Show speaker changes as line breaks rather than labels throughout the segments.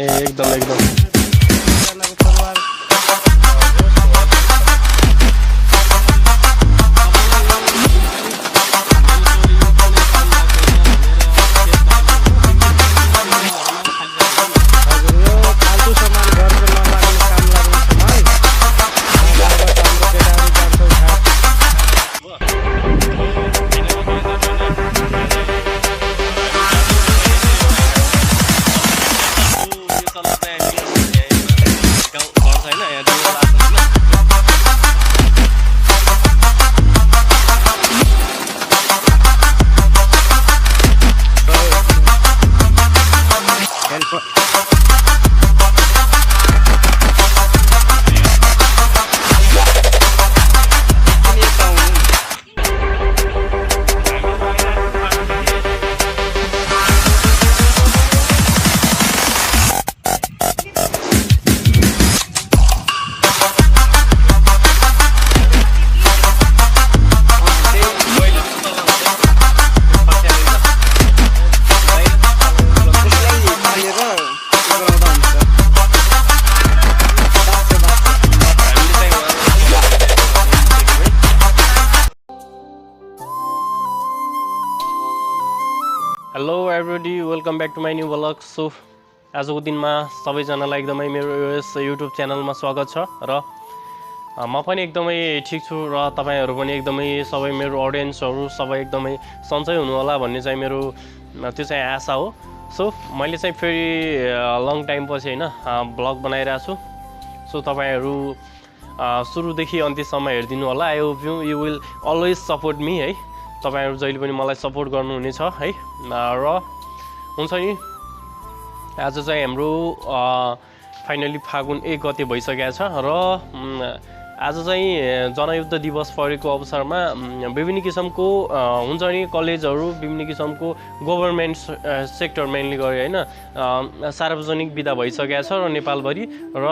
एकदम एकदम hello everybody welcome back to my new blog. So आजको दिनमा सबैजनालाई एकदमै मेरो यस युट्युब च्यानलमा स्वागत छ र म पनि एकदमै ठिक छु र तपाईहरु पनि एकदमै सबै मेरो अडियन्सहरु सबै एकदमै सन्चै हुनु होला भन्ने चाहिँ मेरो त्यो चाहिँ आशा हो। सो मैले चाहिँ फेरि लङ टाइम पछि हैन ब्लग बनाइरहेको छु। सो तपाईहरु सुरुदेखि अन्त्यसम्म हेर्दिनु होला। I hope you will always support me है। तपाईहरु जहिले पनि मलाई सपोर्ट गर्नुहुनेछ है। र हुन्छ नि आज चाहिँ हाम्रो फाइनली फागुन 1 गते भइसकेको छ र आज चाहिँ जनयुद्ध दिवस परेको अवसरमा विभिन्न किसिमको हुन्छ नि कलेजहरु विभिन्न किसिमको गभर्नमेन्ट सेक्टर मेनली गरे हैन सार्वजनिक बिदा भइसकेको छ र नेपालभरि र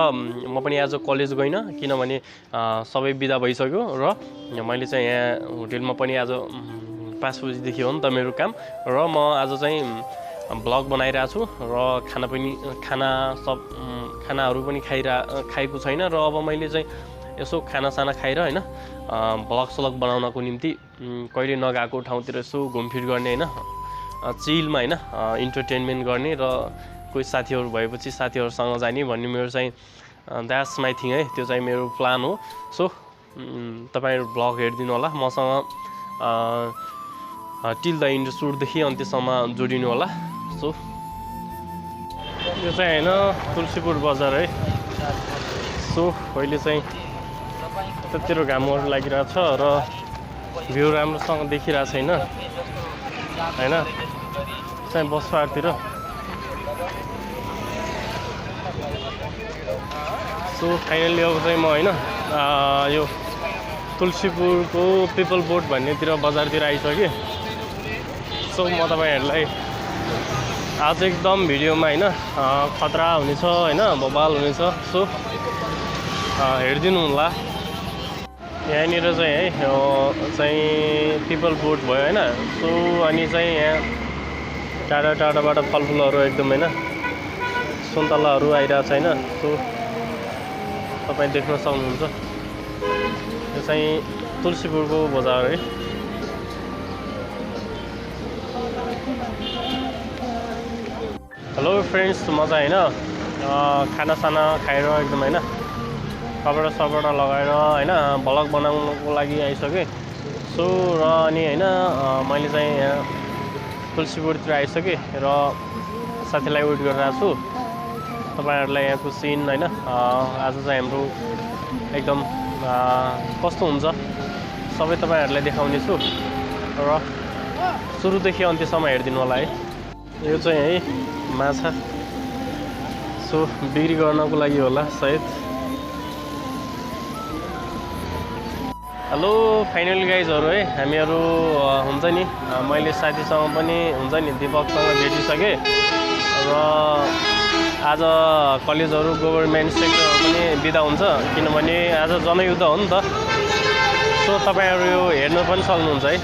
म पनि आज कलेज गइन किनभने सबै बिदा भइसक्यो र मैले चाहिँ यहाँ होटलमा पनि आज 5 बजेदेखि हो नि त मेरो काम र म आज चाहिँ ब्लग बनाइरहेको छु र खानाहरु पनि खाएको छैन र अब मैले चाहिँ यसो खानासाना खाएर हैन ब्लग सलग बनाउनको निम्ति कहिले नगएको ठाउँतिर यसो घुमफिर गर्ने हैन चिलमा हैन इन्टरटेनमेन्ट गर्ने र कोही साथीहरु भएपछि साथीहरुसँग जाने भन्ने मेरो चाहिँ द्याट्स माइ थिङ है। त्यो चाहिँ मेरो प्लान हो। सो तपाईहरु ब्लग हेर्दिनु होला मसँग टिल द इन्ड सुरुदेखि अन्त्यसम्म जोडिनु होला। सो यो चाहिँ हैन तुलसीपुर बजार है। सो अहिले चाहिँ त्यतिरो घामहरु लागिरहेको छ र भ्यू राम्रोसँग देखिरहेको छैन हैन चाहिँ बस पार्कतिर। सो फाइनली अब चाहिँ म हैन यो तुलसीपुरको पिपल बोट भन्नेतिर बजारतिर आइसके। सो म तपाईहरुलाई आज एकदम भिडियोमा हैन खतरा हुनेछ हैन बवाल हुनेछ। सो हेर्दिनु होला। यहाँनिर चाहिँ है यो चाहिँ पिपल बोट भयो हैन। सो अनि चाहिँ यहाँ टाढा टाढाबाट फलफुलहरु एकदम हैन सुन्तलाहरु आइरा छैन। सो तपाई देख्न सक्नुहुन्छ यो चाहिँ तुलसीपुरको बजार है। हेलो फ्रेन्ड्स म चाहिँ हैन खानासाना खाएर एकदम हैन कपडा लगाएर हैन ब्लग बनाउनको लागि आइसके। सो र अनि हैन मैले चाहिँ यहाँ तुलसीपुरतिर आइसके र साथीलाई वेट गरिरहेको छु। तपाईहरुलाई यहाँको सिन हैन आज चाहिँ हाम्रो एकदम कस्तो हुन्छ सबै तपाईहरुलाई देखाउने छु र सुरुदेखि अन्त्यसम्म हेर्दिनु होला है। यो चाहिँ है माछा सो बिक्री गर्नको लागि होला सायद। हेलो फाइनली गाइजहरु है हामीहरु हुन्छ नि मैले साथीसँग पनि हुन्छ नि दीपकसँग भेटिसके र आज कलेजहरु गभर्नमेन्ट सेक्टर पनि बिदा हुन्छ किनभने आज जनयुद्ध हो नि त। सो तपाईहरु यो हेर्न पनि सक्नुहुन्छ है।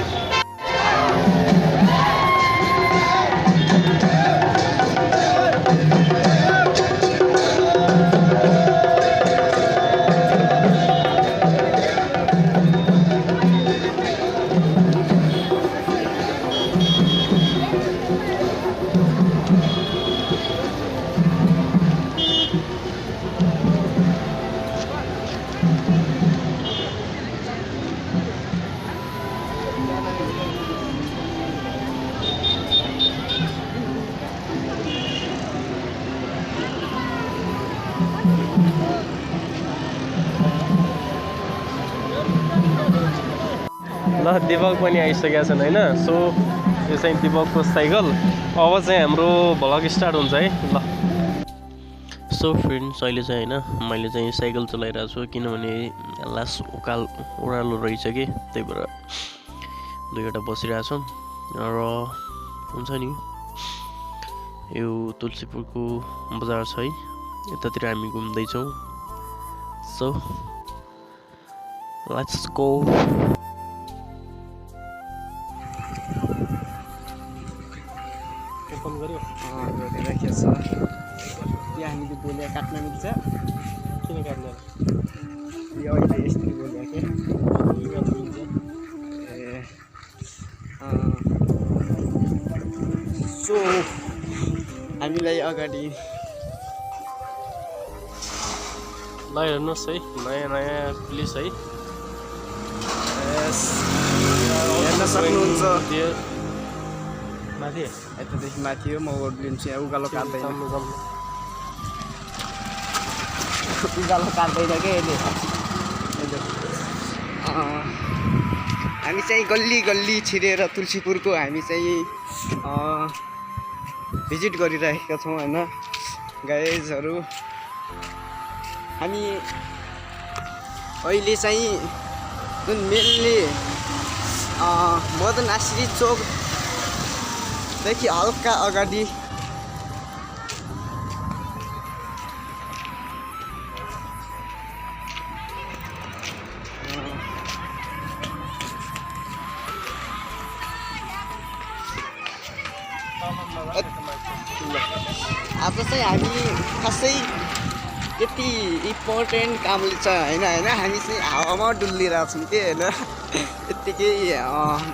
ल दिपक पनि आइसकेका छन् हैन सो यो चाहिँ दिपकको साइकल अब चाहिँ हाम्रो भ्लग स्टार्ट हुन्छ है ल सो फ्रेन्ड्स अहिले चाहिँ हैन मैले चाहिँ साइकल चलाइरहेको छु किनभने लास्ट ओह्रालो रहेछ कि त्यही भएर दुईवटा बसिरहेको छौँ र हुन्छ नि यो तुलसीपुरको बजार छ है यतातिर हामी घुम्दैछौँ सो लेट्स गो ओपन गर्यो
गरिराखेको छ यहाँ हामीले गोलिया काट्न मिल्छ
किन काट्दैन
यो अहिले यस्तै गोलिया के सो हामीलाई अगाडि
ल हेर्नुहोस् है नयाँ पुलिस है
हेर्न सक्नुहुन्छ
माथि
यतादेखि माथि हो म ओर्लिन्छु यहाँ उकालो काट्दैन उकालो काट्दैन के यसले हामी चाहिँ गल्ली गल्ली छिरेर तुलसीपुरको हामी चाहिँ भिजिट गरिरहेका छौँ होइन गाइजहरू हामी अहिले चाहिँ जुन मेनली मदन आश्री चोकदेखि हल्का अगाडि आज चाहिँ हामी खासै यति इम्पोर्टेन्ट कामले छ होइन हामी चाहिँ हावामा डुल्लिरहेको छौँ कि होइन यत्तिकै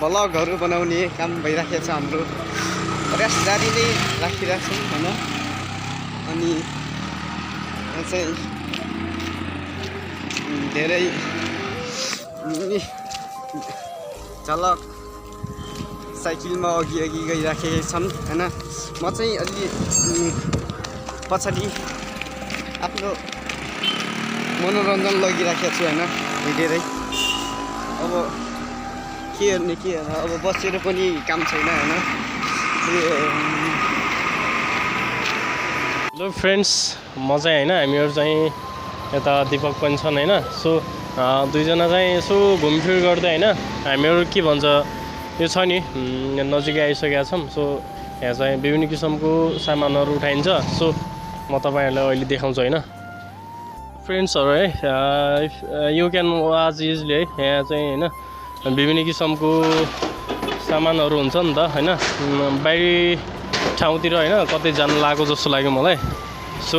भ्लगहरू बनाउने काम भइराखेको छ हाम्रो प्रयास जारी नै राखिरहेको छौँ होइन अनि यहाँ चाहिँ धेरै झलक साइकलमा अघि गइराखेका छन् होइन म चाहिँ अलि पछाडि आफ्नो मनोरञ्जन लगिराखेको छु होइन हिँडेरै अब के गर्ने के अब बसेर पनि काम छैन होइन
हेलो फ्रेन्ड्स म चाहिँ होइन हामीहरू चाहिँ यता दिपक पनि छन् होइन सो दुईजना चाहिँ यसो घुमफिर गर्दै होइन हामीहरू के भन्छ यो छ नि नजिकै आइसकेका छौँ सो यहाँ चाहिँ विभिन्न किसिमको सामानहरू उठाइन्छ सो म तपाईँहरूलाई अहिले देखाउँछु होइन फ्रेन्ड्सहरू है यु क्यान वाच इजली है यहाँ चाहिँ होइन विभिन्न किसिमको सामानहरू हुन्छ नि त होइन बाहिरी ठाउँतिर होइन कतै जानु लागेको जस्तो लाग्यो मलाई सो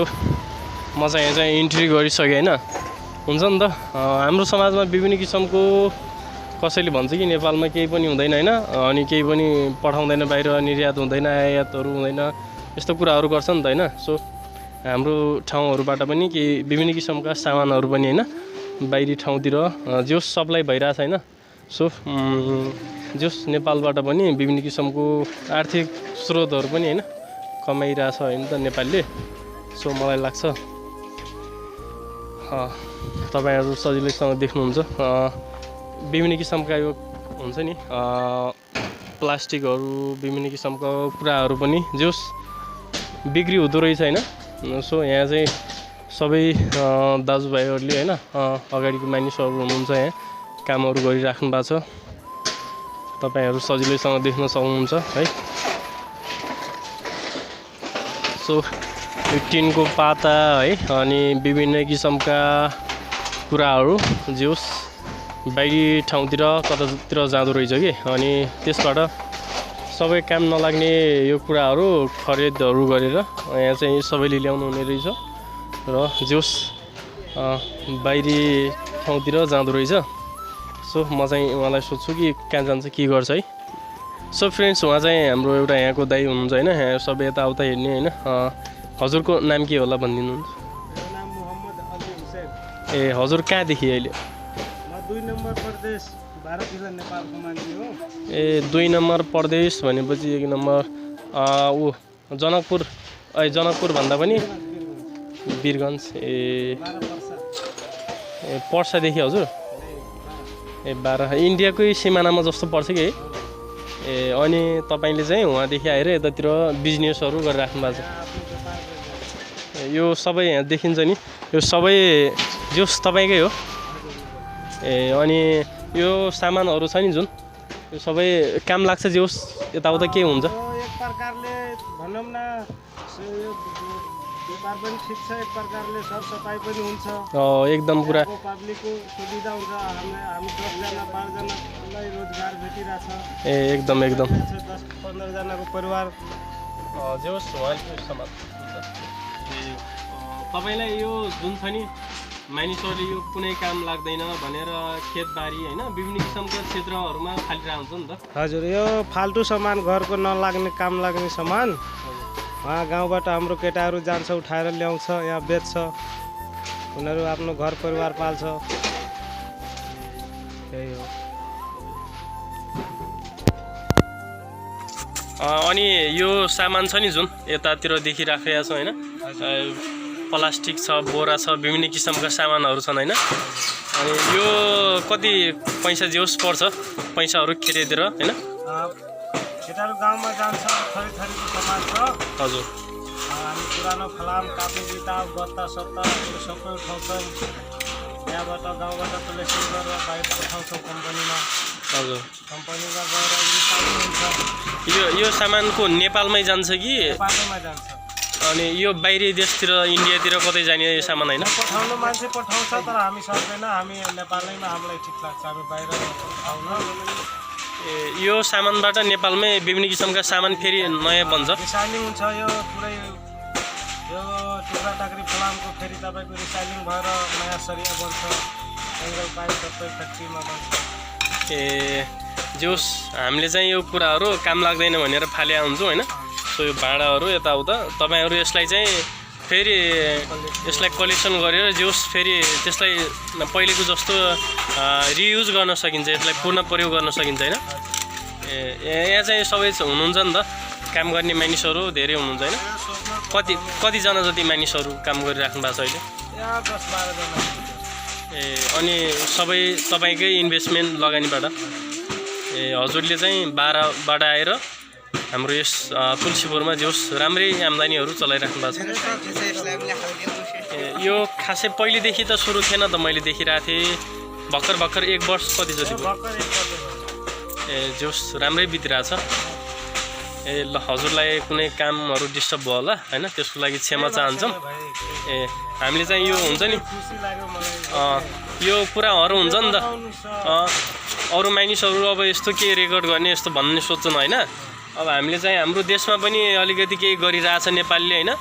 म चाहिँ यहाँ चाहिँ इन्ट्री गरिसकेँ होइन हुन्छ नि त हाम्रो समाजमा विभिन्न किसिमको कसैले भन्छ कि नेपालमा केही पनि हुँदैन होइन अनि केही पनि पठाउँदैन बाहिर निर्यात हुँदैन आयातहरू हुँदैन यस्तो कुराहरू गर्छ नि त होइन सो हाम्रो ठाउँहरूबाट पनि केही विभिन्न किसिमका सामानहरू पनि होइन बाहिरी ठाउँतिर जोस सप्लाई भइरहेछ होइन सो जोस नेपालबाट पनि विभिन्न किसिमको आर्थिक स्रोतहरू पनि होइन कमाइरहेछ होइन त नेपालले सो मलाई लाग्छ तपाईँहरू सजिलैसँग देख्नुहुन्छ विभिन्न किसिमका यो हुन्छ नि प्लास्टिकहरू विभिन्न किसिमको कुराहरू पनि जोस बिक्री हुँदो रहेछ होइन सो यहाँ चाहिँ सबै दाजुभाइहरूले होइन अगाडिको मानिसहरू हुनुहुन्छ यहाँ कामहरू गरिराख्नु भएको छ तपाईँहरू सजिलैसँग देख्न सक्नुहुन्छ है सो यो टिनको पाता है अनि विभिन्न किसिमका कुराहरू जोस बाहिरी ठाउँतिर कतातिर जाँदो रहेछ कि अनि त्यसबाट सबै काम नलाग्ने यो कुराहरू खरिदहरू गरेर यहाँ चाहिँ सबैले ल्याउनु हुने रहेछ र जोस बाहिरी ठाउँतिर जाँदो रहेछ सो म चाहिँ उहाँलाई सोध्छु कि कहाँ जान्छ के गर्छ है सो फ्रेन्ड्स उहाँ चाहिँ हाम्रो एउटा यहाँको दाइ हुनुहुन्छ होइन यहाँ सबै यताउता हेर्ने होइन हजुरको नाम के होला भनिदिनुहुन्छ ए हजुर कहाँदेखि अहिले
2 नम्बर प्रदेश भारत जिल्ला नेपालको मान्छे हो
ए 2 नम्बर प्रदेश भनेपछि 1 नम्बर जनकपुर जनकपुर भन्दा पनि वीरगञ्ज ए पर्सादेखि हजुर ए 12 इन्डियाकै सिमानामा जस्तो पर्छ कि ए अनि तपाईले चाहिँ वहाँदेखि आएर यतातिर बिजनेसहरू गरिराख्नु भएको छ यो सबै यहाँ देखिन्छ नि यो सबै जोस तपाईकै हो ए अनि यो सामानहरू छ नि जुन यो सबै काम लाग्छ जोस यताउता के हुन्छ
एक प्रकारले भनौँ न व्यापार पनि ठिक छ एक प्रकारले सरसफाइ पनि हुन्छ
एकदम पुरा
पब्लिकको सुविधा हुन्छ हामी 10 जना 12 जनालाई रोजगार भेटिरहेछ
ए एकदम
10-15 जनाको परिवार
जोस तपाईलाई यो जुन छ नि मानिसहरूले यो कुनै काम लाग्दैन भनेर खेतबारी हैन विभिन्न किसिमका क्षेत्रहरूमा फालिरहन्छ नि त
हजुर यो फाल्टु सामान घरको नलाग्ने काम लाग्ने सामान वहाँ गाउँबाट हाम्रो केटाहरू जान्छ उठाएर ल्याउँछ यहाँ बेच्छ उनीहरू आफ्नो घर परिवार पाल्छ त्यही हो
अनि यो सामान छ नि जुन यतातिर देखिराखेको छ हैन प्लास्टिक छ बोरा छ विभिन्न किसिमका सामानहरू छन् हैन अनि यो कति पैसा जोस पर्छ पैसाहरू खेतेतिर हैन
केटाहरू गाउँमा जान्छ थरीथरीको सामान छ
हजुर
हामी पुरानो फलाम कापी किताब गत्ता सत्ता यो सबै उठाउँछौँ यहाँबाट गाउँबाट कलेक्सन गरेर बाहिर पठाउँछौँ कम्पनीमा
हजुर
कम्पनीमा गएर रिसाइकल हुन्छ
यो सामानको नेपालमै जान्छ कि
नेपालमै जान्छ
अनि यो बाहिरी देशतिर इन्डियातिर कतै जाने सामान हैन
पठाउनु मान्छे पठाउँछ तर हामी सक्दैन हामी नेपालैमा हामीलाई ठिक लाग्छ हामी बाहिर आउन
यो सामानबाट नेपालमै विभिन्न किसिमका सामान फेरि नयाँ बन्छ
रिसाइलिङ हुन्छ यो पुरै यो टुक्रा टाक्री फलामको फेरि तपाईँको रिसाइलिङ भएर नयाँ सरिया बन्छ एङ्गल पाइप सबै फ्याक्ट्रीमा बन्छ
ए जोस हामीले चाहिँ यो कुराहरू काम लाग्दैन भनेर फाले हुन्छौँ हैन सो यो भाँडाहरू यताउता तपाईहरू यसलाई चाहिँ फेरि यसलाई कलेक्सन गरेर जोस फेरि त्यसलाई पहिलेको जस्तो रियुज गर्न सकिन्छ यसलाई पुनः प्रयोग गर्न सकिन्छ हैन यहाँ चाहिँ सबै हुनुहुन्छ नि त काम गर्ने मानिसहरू धेरै हुनुहुन्छ हैन कतिजना जति मानिसहरू काम गरिराख्नु भएको छ अहिले
यहाँ 10-12 जना
ए अनि सबै तपाईकै इन्भेस्टमेन्ट लगानीबाट ए हजुरले चाहिँ 12बाट आएर हाम्रो यस तुलसीपुरमा जोस राम्रै आम्दानीहरू चलाइराख्नु भएको छ यो खासै पहिलेदेखि त सुरु थिएन त मैले देखिरहेको थिएँ भर्खर 1 वर्ष कति जति भयो ए जोस राम्रै बितिरहेछ ए ल हजुरलाई कुनै कामहरू डिस्टर्ब भयो होला हैन त्यसको लागि क्षमा चाहन्छौँ ए हामीले चाहिँ यो हुन्छ नि यो कुराहरू हुन्छ नि त अरू मानिसहरू अब यस्तो के रेकर्ड गर्ने यस्तो भन्ने सोच्छन् हैन अब हामीले चाहिँ हाम्रो देशमा पनि अलिकति केही गरिरहेछ नेपालीले हैन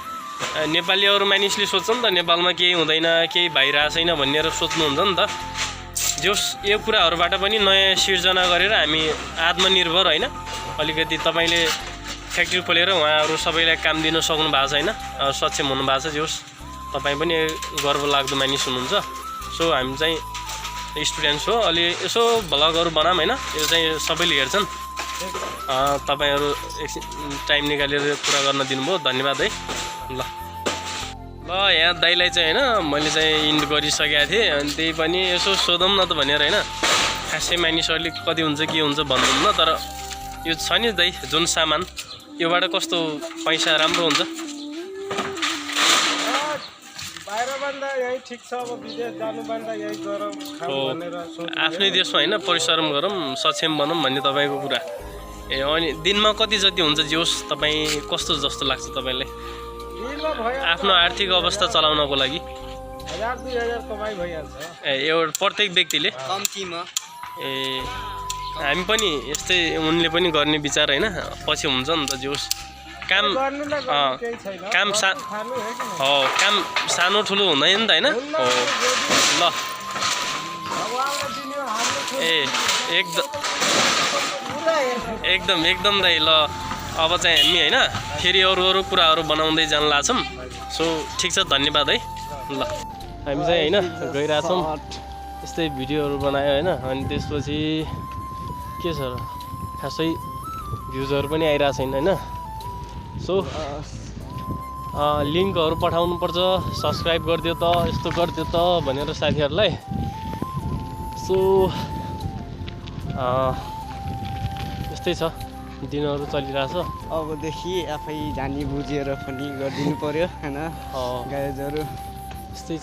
नेपाली अरू मानिसले सोध्छ नि त नेपालमा केही हुँदैन केही भइरहेको छैन भनेर सोच्नुहुन्छ नि त जोस यो कुराहरूबाट पनि नयाँ सिर्जना गरेर हामी आत्मनिर्भर हैन अलिकति तपाईले फ्याक्ट्री खोलेर उहाँहरू सबैलाई काम दिन सक्नु भएको छ हैन सक्षम हुनु भएको छ जोस तपाई पनि गर्व लाग्दो मानिस हुनुहुन्छ सो हामी चाहिँ स्टुडेन्ट्स हो अलि यसो भ्लगहरू बनाऊँ हैन यो चाहिँ सबैले हेर्छन् तपाईहरु टाइम निकालेर कुरा गर्न दिनुभयो धन्यवाद है ल यहाँ दाइलाई चाहिँ हैन मैले चाहिँ इन्ड गरिसकेको थिएँ अनि त्यही पनि यसो सोधौँ न त भनेर हैन खासै मानिसहरूले कति हुन्छ के हुन्छ भन्नुहुन्न तर यो छ नि दाइ जुन सामान योबाट कस्तो पैसा राम्रो हुन्छ
बाहिरभन्दा यही ठिक छ अब विदेश जानुभन्दा यही गरौँ भनेर
आफ्नै देशमा हैन परिश्रम गरौँ सक्षम बनौँ भन्ने तपाईको कुरा ए अनि दिनमा कति जति हुन्छ जोस तपाई कस्तो जस्तो लाग्छ तपाईलाई आफ्नो आर्थिक अवस्था चलाउनको लागि
1000-2000 कमाइ भइहाल्छ
ए एउटा प्रत्येक व्यक्तिले
कम्तीमा
ए हामी पनि यस्तै उनले पनि गर्ने विचार हैन पछि हुन्छ नि त जोस काम काम सानो ठुलो हुँदैन नि त हैन हो ल ए एकदम दाइ ल अब चाहिँ हामी हैन फेरि अरू कुराहरू बनाउँदै जान लाग्छौँ सो ठिक छ धन्यवाद है ल हामी चाहिँ हैन गइरहेछौँ यस्तै भिडियोहरू बनायो हैन अनि त्यसपछि के छ र खासै भ्युजहरू पनि आइरहेको छैन हैन सो लिङ्कहरू पठाउनु पर्छ सब्सक्राइब गरिदियो त यस्तो गरिदियो त भनेर साथीहरूलाई सो यस्तै छ दिनहरू चलिरहेछ
अबदेखि आफै जानी बुझेर पनि गरिदिनु पर्यो होइन गाइजहरू
यस्तै छ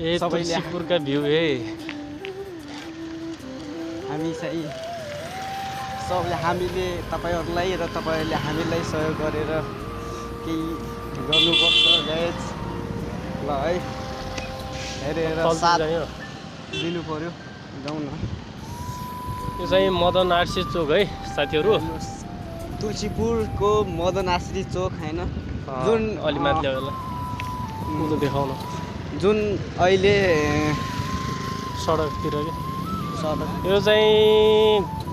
ए तुलसीपुरका भ्यू हे
हामी चाहिँ सबले हामीले तपाईँहरूलाई र तपाईँहरूले हामीलाई सहयोग गरेर केही गर्नुपर्छ गाइज ल है हेरेर साथ दिनु पर्यो जाउँ न
यो चाहिँ मदन आरसी चोक है साथीहरू
तुलसीपुरको मदन आरसी चोक होइन जुन
अलि माथि ल्याउला उँधो देखाउन
जुन अहिले
सडकतिर के
सडक
यो चाहिँ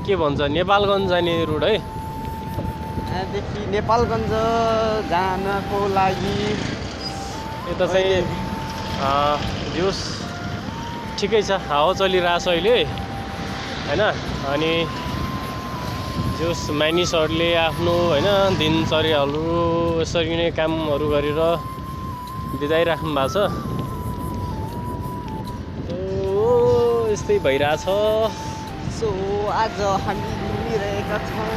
के भन्छ नेपालगञ्ज जाने रोड है
यहाँदेखि नेपालगञ्ज जानको लागि
यता चाहिँ भ्युस ठिकै छ हावा चलिरहेछ अहिले होइन अनि जस मानिसहरूले आफ्नो होइन दिनचर्याहरू यसरी नै कामहरू गरेर बिताइराख्नु भएको छ यस्तै भइरहेछ
सो आज हामी घुमिरहेका छौँ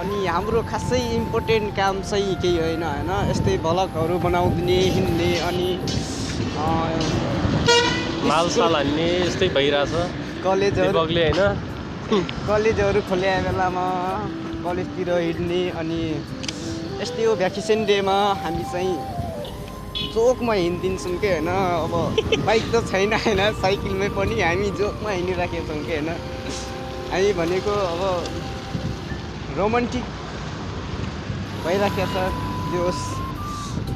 अनि हाम्रो खासै इम्पोर्टेन्ट काम चाहिँ केही होइन होइन यस्तै भ्लगहरू बनाउने हिँड्ने अनि
मालसाल हान्ने यस्तै भइरहेछ
कलेजहरू
होइन
कलेजहरू खोले बेलामा कलेजतिर हिँड्ने अनि यस्तै हो भ्याकेसन डेमा हामी चाहिँ चोकमा हिँडिदिन्छौँ कि होइन अब बाइक त छैन होइन साइकलमै पनि हामी चोकमा हिँडिराखेका छौँ कि होइन हामी भनेको अब रोमान्टिक भइराखेको छ त्यो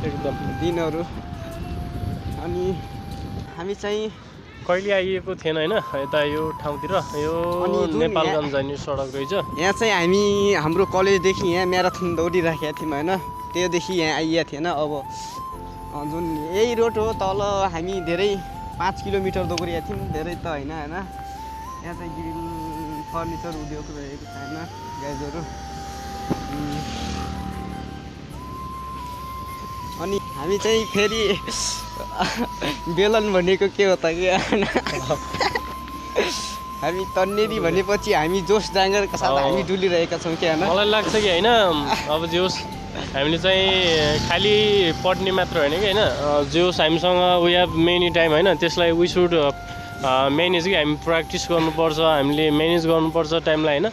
एकदम
दिनहरू अनि हामी चाहिँ
कहिले आइएको थिएन होइन यता यो ठाउँतिर यो नेपालगञ्ज जाने सडक रहेछ
यहाँ चाहिँ हामी हाम्रो कलेजदेखि यहाँ म्याराथन दौडिराखेका थियौँ होइन त्योदेखि यहाँ आइएको थिएन अब जुन यही रोड हो तल हामी धेरै 5 किलोमिटर दौडिएको थियौँ धेरै त होइन होइन यहाँ चाहिँ ग्रिल फर्निचर उद्योग रहेको छ होइन गाइजहरू अनि हामी चाहिँ फेरि बेलन भनेको के हो त कि हामी तन्नेरी भनेपछि हामी जोस जाँगरका साथ हामी डुलिरहेका छौँ कि होइन
मलाई लाग्छ कि होइन अब जोस हामीले चाहिँ खालि पढ्ने मात्र होइन कि होइन जोस हामीसँग वी हेभ मेनी टाइम होइन त्यसलाई वी सुड म्यानेज कि हामी प्र्याक्टिस गर्नुपर्छ हामीले म्यानेज गर्नुपर्छ टाइमलाई होइन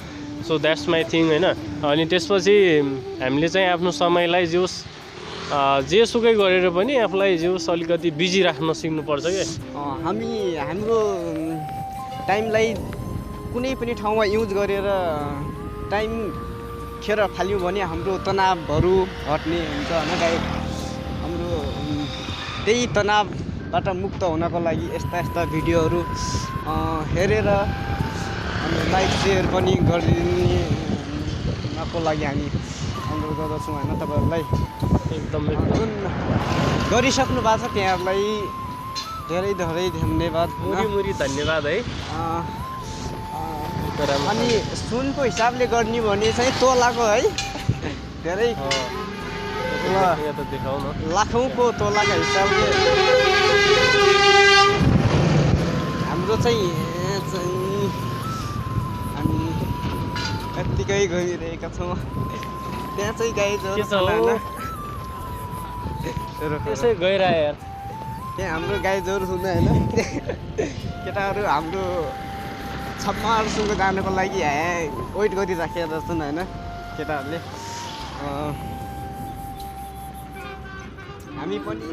सो द्याट्स माई थिङ होइन अनि त्यसपछि हामीले चाहिँ आफ्नो समयलाई जोस जेसुकै गरेर पनि आफूलाई जोस अलिकति बिजी राख्न सिक्नुपर्छ क्या
हामी हाम्रो टाइमलाई कुनै पनि ठाउँमा युज गरेर टाइम खेर फाल्यौँ भने हाम्रो तनावहरू हट्ने हुन्छ होइन गाइड हाम्रो त्यही तनावबाट मुक्त हुनको लागि यस्ता यस्ता भिडियोहरू हेरेर अनि लाइक सेयर पनि गरिदिनको लागि हामी अनुरोध गर्दछौँ होइन तपाईँहरूलाई
एकदम
जुन गरिसक्नु भएको छ त्यहाँहरूलाई धेरै धेरै धन्यवाद
मुरी धन्यवाद है
अनि सुनको हिसाबले गर्ने भने चाहिँ तोलाको है धेरै लाखौँको तोलाको हिसाबले हाम्रो चाहिँ हामी यत्तिकै गइरहेका छौँ त्यहाँ चाहिँ गाइजहरू
त्यसै गइरहे यार
त्यहाँ हाम्रो गाइजहरू छन् होइन केटाहरू हाम्रो छप्परसँग जानको लागि वेट गरिराखेका छन् होइन केटाहरूले हामी पनि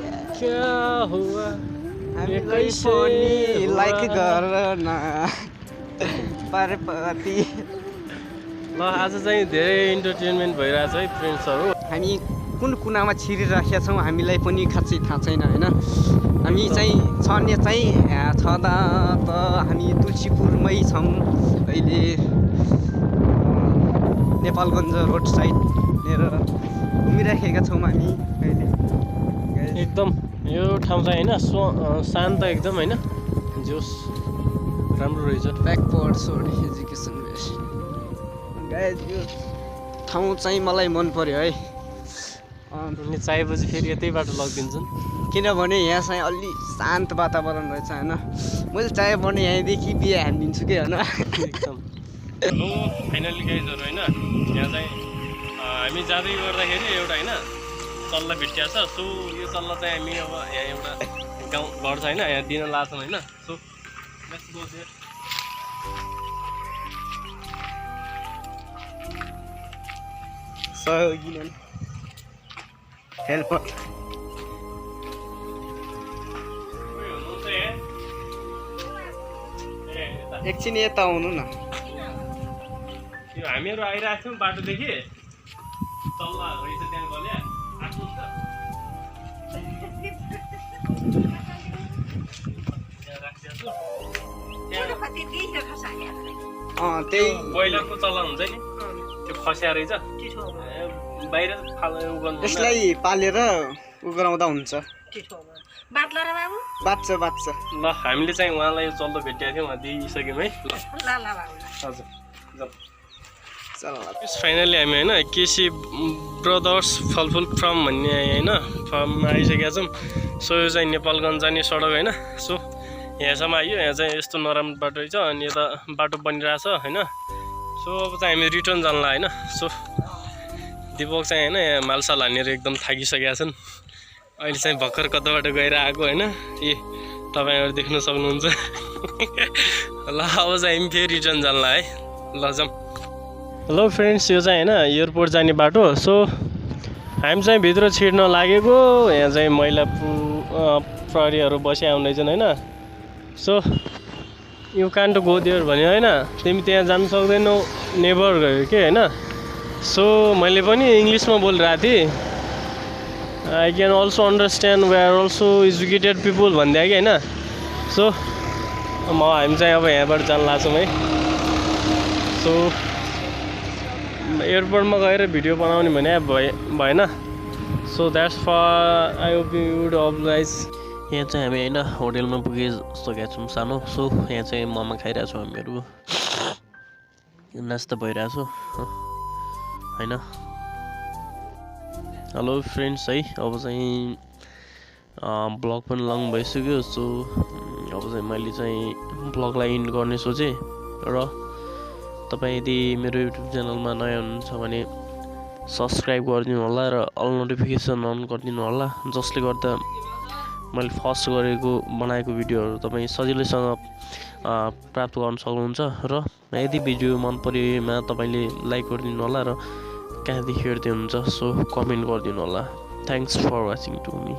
हामीलाई पनि लाइक गर न पारेपति
ल आज चाहिँ धेरै इन्टरटेनमेन्ट भइरहेछ है फ्रेन्ड्सहरू
हामी कुन कुनामा छिरिराखेका छौँ हामीलाई पनि खासै थाहा छैन होइन हामी चाहिँ छने चाहिँ छँदा त हामी तुलसीपुरमै छौँ अहिले नेपालगञ्ज रोड साइडतिर घुमिराखेका छौँ हामी अहिले
एकदम यो ठाउँ चाहिँ होइन शान्त एकदम होइन जोस राम्रो रहेछ
ब्याकवर्ड सोड एजुकेसन बेस्ट गाइज यो ठाउँ चाहिँ मलाई मन पर्यो है
अनि चाहिएपछि फेरि यतै बाटो लगिदिन्छन्
किनभने यहाँ चाहिँ अलि शान्त वातावरण रहेछ होइन मैले चाहे भने यहीँदेखि बिहे हानिदिन्छु कि होइन
एकदम हेलो फाइनली गाइजहरू होइन यहाँ चाहिँ हामी जाँदै गर्दाखेरि एउटा होइन चल्ला भेटिया छ सो यो चल्ला चाहिँ हामी अब यहाँ एउटा गाउँ घर छ होइन यहाँ दिन लाग्छौँ होइन सो लेट्स गो देयर
सहयोगी हेल्पर एकछिन यता आउनु न
हामीहरू आइरहेको थियौँ बाटोदेखि चल्ला रहेछ त्यहाँ गल्या आएको
त्यही
ब्रोइलरको चल्ला हुन्छ नि त्यो खस्या रहेछ बाहिर
यसलाई पालेर उ गराउँदा हुन्छ बाच्छ
ल हामीले चाहिँ उहाँलाई यो चल्लो भेटेको थियौँ उहाँ दिइसक्यौँ है हजुर फाइनली हामी होइन केसी ब्रदर्स फलफुल फार्म भन्ने होइन फार्ममा आइसकेका छौँ सो यो चाहिँ नेपालगञ्ज जाने सडक होइन सो यहाँसम्म आइयो यहाँ चाहिँ यस्तो नराम्रो बाटो रहेछ अनि यता बाटो बनिरहेछ होइन सो अब चाहिँ हामी रिटर्न जानला होइन सो दिपक चाहिँ होइन यहाँ मालसाल हानेर एकदम थाकिसकेका छन् अहिले चाहिँ भर्खर कताबाट गएर आएको होइन ए तपाईँहरू देख्न सक्नुहुन्छ ल अब चाहिँ हामी फेरि रिटर्न जानला है ल जाऊँ हेलो फ्रेन्ड्स यो चाहिँ होइन एयरपोर्ट जाने बाटो सो हामी चाहिँ भित्र छिर्न लागेको यहाँ चाहिँ महिला प्रहरीहरू बसिया हुँदैछन् होइन so you can't go there भन्यो होइन तिमी त्यहाँ जानु सक्दैनौ नेभर गयो कि होइन सो मैले पनि इङ्ग्लिसमा बोलिरहेको थिएँ I can also understand we are also educated people भनिदियो कि होइन सो हामी चाहिँ अब यहाँबाट जान लाग्छौँ है सो एयरपोर्टमा गएर भिडियो बनाउने भने भएन so that's for I hope you would oblige यहाँ चाहिँ हामी होइन होटेलमा पुगिसकेका छौँ सानो सो यहाँ चाहिँ मोमो खाइरहेको छौँ हामीहरू नास्ता भइरहेको छ होइन हेलो फ्रेन्ड्स है अब चाहिँ ब्लग पनि लङ भइसक्यो सो अब चाहिँ मैले चाहिँ ब्लगलाई इन्ड गर्ने सोचेँ र तपाईँ यदि मेरो युट्युब च्यानलमा नयाँ हुनुहुन्छ भने सब्सक्राइब गरिदिनु होला र अल नोटिफिकेसन अन गरिदिनु होला जसले गर्दा मैले फर्स्ट बनाएको भिडियोहरू तपाईँ सजिलैसँग प्राप्त गर्न सक्नुहुन्छ र यदि भिडियो मन परेमा तपाईँले लाइक गरिदिनु होला र कहाँदेखि हेर्दै हुनुहुन्छ सो कमेन्ट गरिदिनु होला thanks for watching to me